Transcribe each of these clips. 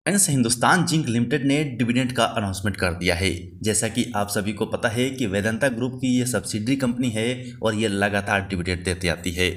Friends, Hindustan zinc limited ने dividend का announcement कर दिया है। जैसा कि आप सभी को पता है कि वेदांता ग्रुप की ये सब्सिडरी कंपनी है और ये लगातार डिविडेंड देती आती है।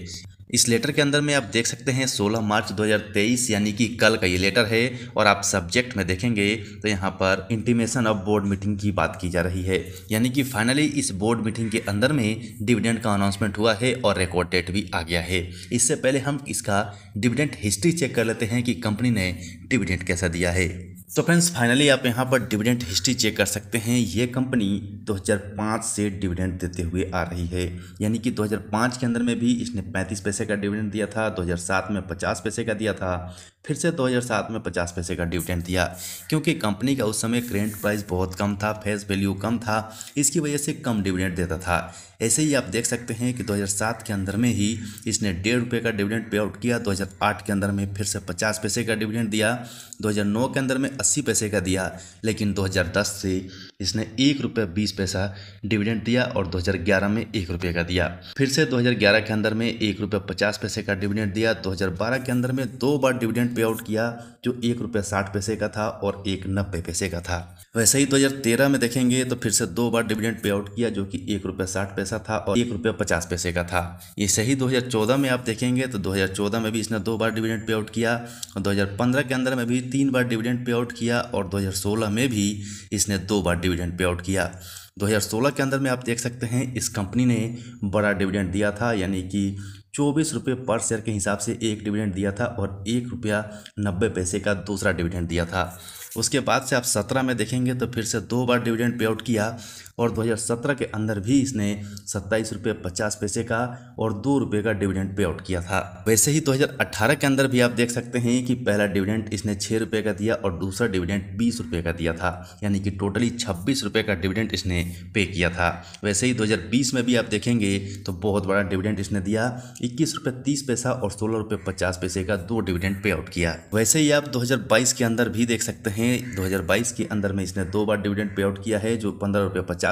इस लेटर के अंदर में आप देख सकते हैं 16 मार्च 2023 यानी कि कल का ये लेटर है और आप सब्जेक्ट में देखेंगे तो यहाँ पर इंटीमेशन ऑफ बोर्ड मीटिंग की बात की जा रही है, यानी कि फाइनली इस बोर्ड मीटिंग के अंदर में डिविडेंड का अनाउंसमेंट हुआ है और रिकॉर्ड डेट भी आ गया है। इससे पहले हम इसका डिविडेंड हिस्ट्री चेक कर लेते हैं कि कंपनी ने डिविडेंड कैसा दिया है। तो फ्रेंड्स, फाइनली आप यहाँ पर डिविडेंड हिस्ट्री चेक कर सकते हैं। ये कंपनी 2005 से डिविडेंड देते हुए आ रही है, यानी कि 2005 के अंदर में भी इसने 35 पैसे का डिविडेंड दिया था, 2007 में 50 पैसे का दिया था, फिर से 2007 में 50 पैसे का डिविडेंड दिया। क्योंकि कंपनी का उस समय करेंट प्राइस बहुत कम था, फेस वैल्यू कम था, इसकी वजह से कम डिविडेंड देता था। ऐसे ही आप देख सकते हैं कि 2007 के अंदर में ही इसने ₹1.5 का डिविडेंड पे आउट किया, 2008 के अंदर में फिर से 50 पैसे का डिविडेंड दिया, 2009 के अंदर में 80 पैसे का दिया, लेकिन 2010 से इसने ₹1.20 डिविडेंड दिया और 2011 में ₹1 का दिया। फिर से 2011 के अंदर में ₹1.50 का डिविडेंड दिया, 2012 के अंदर में 2 बार डिविडेंड पे आउट किया जो ₹1.60 का था और ₹1.90 का था। वैसे ही 2013 में देखेंगे तो फिर से 2 बार डिविडेंड पे आउट किया जो कि ₹1.60 था और ₹1.50 का था। ये सही 2014 में आप देखेंगे तो 2014 में भी इसने 2 बार डिविडेंड पे आउट किया और 2015 के अंदर में भी 3 बार डिविडेंड पे आउट किया और 2016 में भी इसने 2 बार डिविडेंड पे आउट किया। 2016 के अंदर में आप देख सकते हैं इस कंपनी ने बड़ा डिविडेंड दिया था, यानी कि ₹24 पर शेयर के हिसाब से एक डिविडेंड दिया था और ₹1.90 का दूसरा डिविडेंड दिया था। उसके बाद से आप 17 में देखेंगे तो फिर से 2 बार डिविडेंड पे आउट किया और 2017 के अंदर भी इसने ₹27.50 का और ₹2 का डिविडेंड पे आउट किया था। वैसे ही 2018 के अंदर भी आप देख सकते हैं कि पहला डिविडेंड इसने ₹6 का दिया और दूसरा डिविडेंड ₹20 का दिया था, यानी कि टोटली ₹26 का डिविडेंड इसने पे किया था। वैसे ही 2020 में भी आप देखेंगे तो बहुत बड़ा डिविडेंड इसने दिया, ₹21.30 और ₹16.50 का 2 डिविडेंड पे आउट किया। वैसे ही आप 2022 के अंदर भी देख सकते हैं, 2022 के अंदर में इसने 2 बार डिविडेंड पे आउट किया है जो ₹15.50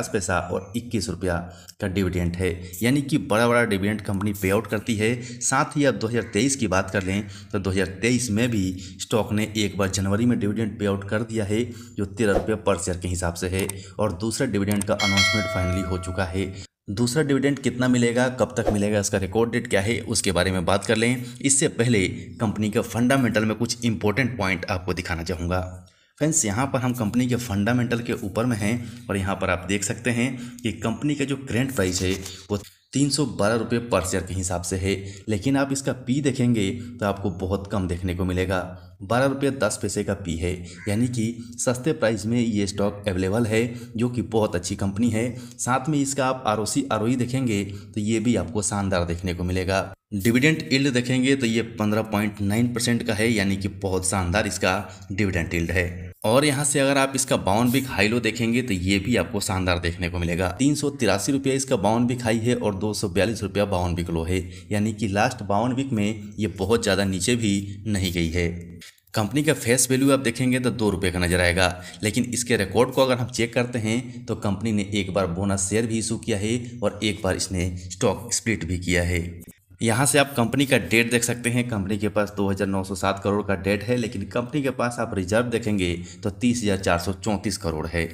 और ₹21 का डिविडेंड है, यानी कि बड़ा बड़ा डिविडेंड कंपनी पे आउट करती है। साथ ही अब 2023 की बात कर लें तो 2023 में भी स्टॉक ने एक बार जनवरी में डिविडेंड पे आउट कर दिया है जो ₹13 पर शेयर के हिसाब से है और दूसरे डिविडेंड का अनाउंसमेंट फाइनली हो चुका है। दूसरा डिविडेंड कितना मिलेगा, कब तक मिलेगा, इसका रिकॉर्ड डेट क्या है, उसके बारे में बात कर लें। इससे पहले कंपनी का फंडामेंटल में कुछ इंपॉर्टेंट पॉइंट आपको दिखाना चाहूँगा। फ्रेंड्स, यहाँ पर हम कंपनी के फंडामेंटल के ऊपर में हैं और यहाँ पर आप देख सकते हैं कि कंपनी का जो करेंट प्राइस है वो ₹312 पर शेयर के हिसाब से है, लेकिन आप इसका पी देखेंगे तो आपको बहुत कम देखने को मिलेगा। ₹12.10 का पी है, यानी कि सस्ते प्राइस में ये स्टॉक अवेलेबल है जो कि बहुत अच्छी कंपनी है। साथ में इसका आप आरओई देखेंगे तो ये भी आपको शानदार देखने को मिलेगा। डिविडेंड यील्ड देखेंगे तो ये 15.9% का है, यानी कि बहुत शानदार इसका डिविडेंड यील्ड है। और यहाँ से अगर आप इसका बाउंड वीक हाई लो देखेंगे तो ये भी आपको शानदार देखने को मिलेगा। ₹383 इसका बाउंड वीक हाई है और ₹242 बाउंड वीक लो है, यानी कि लास्ट बाउंड वीक में ये बहुत ज़्यादा नीचे भी नहीं गई है। कंपनी का फेस वैल्यू आप देखेंगे तो ₹2 का नजर आएगा, लेकिन इसके रिकॉर्ड को अगर हम चेक करते हैं तो कंपनी ने एक बार बोनस शेयर भी इशू किया है और एक बार इसने स्टॉक स्प्लिट भी किया है। यहाँ से आप कंपनी का डेट देख सकते हैं, कंपनी के पास 2,907 करोड़ का डेट है, लेकिन कंपनी के पास आप रिजर्व देखेंगे तो 30,434 करोड़ है,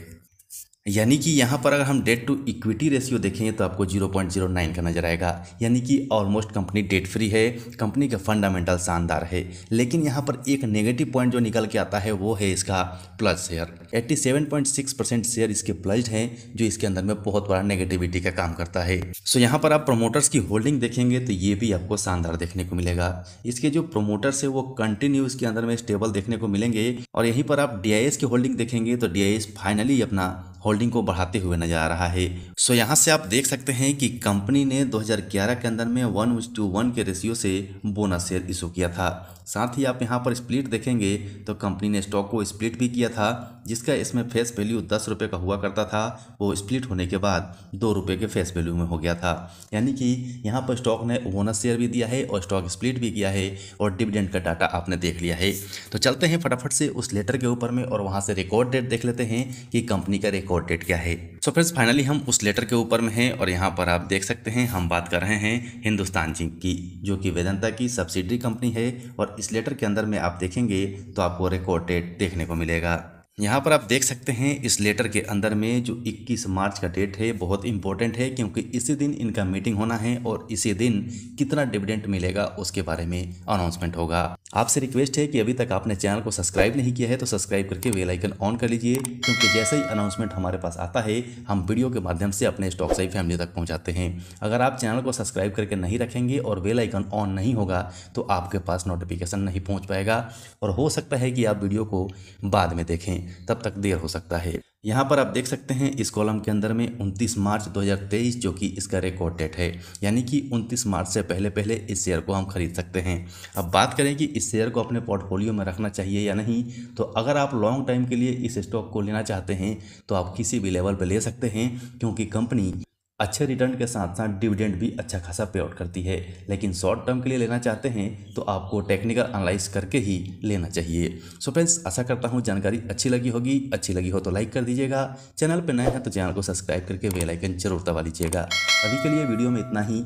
यानी कि यहाँ पर अगर हम डेट टू इक्विटी रेशियो देखेंगे तो आपको 0.09 का नजर आएगा, यानी कि ऑलमोस्ट कंपनी डेट फ्री है। कंपनी का फंडामेंटल शानदार है, लेकिन यहाँ पर एक नेगेटिव पॉइंट जो निकल के आता है वो है इसका प्लस शेयर। 87.6% शेयर इसके प्लस्ड हैं, जो इसके अंदर में बहुत बड़ा नेगेटिविटी का काम करता है। सो यहाँ पर आप प्रोमोटर्स की होल्डिंग देखेंगे तो ये भी आपको शानदार देखने को मिलेगा। इसके जो प्रोमोटर्स है वो कंटिन्यू इसके अंदर में स्टेबल देखने को मिलेंगे। और यहीं पर आप DIS की होल्डिंग देखेंगे तो DIS फाइनली अपना होल्डिंग को बढ़ाते हुए नजर आ रहा है। सो यहाँ से आप देख सकते हैं कि कंपनी ने 2011 के अंदर में 1:1 के रेशियो से बोनस शेयर इशू किया था। साथ ही आप यहाँ पर स्प्लिट देखेंगे तो कंपनी ने स्टॉक को स्प्लिट भी किया था जिसका इसमें फेस वैल्यू 10 रुपये का हुआ करता था, वो स्प्लिट होने के बाद 2 रुपये के फेस वैल्यू में हो गया था। यानी कि यहाँ पर स्टॉक ने बोनस शेयर भी दिया है और स्टॉक स्प्लिट भी किया है और डिविडेंड का डाटा आपने देख लिया है। तो चलते हैं फटाफट से उस लेटर के ऊपर में और वहाँ से रिकॉर्ड डेट देख लेते हैं कि कंपनी का रिकॉर्ड डेट क्या है। सो फ्रेंड्स, फाइनली हम उस लेटर के ऊपर में हैं और यहाँ पर आप देख सकते हैं हम बात कर रहे हैं हिंदुस्तान जिंक की, जो कि वेदांता की सब्सिडरी कंपनी है। और इस लेटर के अंदर में आप देखेंगे तो आपको रिकॉर्ड डेट देखने को मिलेगा। यहाँ पर आप देख सकते हैं इस लेटर के अंदर में जो 21 मार्च का डेट है बहुत इंपॉर्टेंट है, क्योंकि इसी दिन इनका मीटिंग होना है और इसी दिन कितना डिविडेंड मिलेगा उसके बारे में अनाउंसमेंट होगा। आपसे रिक्वेस्ट है कि अभी तक आपने चैनल को सब्सक्राइब नहीं किया है तो सब्सक्राइब करके बेल आइकन ऑन कर लीजिए, क्योंकि जैसे ही अनाउंसमेंट हमारे पास आता है हम वीडियो के माध्यम से अपने स्टॉक सही फैमिली तक पहुँचाते हैं। अगर आप चैनल को सब्सक्राइब करके नहीं रखेंगे और बेल आइकन ऑन नहीं होगा तो आपके पास नोटिफिकेशन नहीं पहुँच पाएगा और हो सकता है कि आप वीडियो को बाद में देखें, तब तक देर हो सकता है। यहाँ पर आप देख सकते हैं इस कॉलम के अंदर में 29 मार्च 2023 जो कि इसका रिकॉर्ड डेट है, यानी कि 29 मार्च से पहले पहले इस शेयर को हम खरीद सकते हैं। अब बात करें कि इस शेयर को अपने पोर्टफोलियो में रखना चाहिए या नहीं, तो अगर आप लॉन्ग टाइम के लिए इस स्टॉक को लेना चाहते हैं तो आप किसी भी लेवल पर ले सकते हैं, क्योंकि कंपनी अच्छे रिटर्न के साथ साथ डिविडेंड भी अच्छा खासा पे आउट करती है। लेकिन शॉर्ट टर्म के लिए लेना चाहते हैं तो आपको टेक्निकल एनालाइज करके ही लेना चाहिए। सो फ्रेंड्स, आशा करता हूँ जानकारी अच्छी लगी होगी। अच्छी लगी हो तो लाइक कर दीजिएगा, चैनल पर नए हैं तो चैनल को सब्सक्राइब करके बेल आइकन जरूर दबा लीजिएगा। अभी के लिए वीडियो में इतना ही।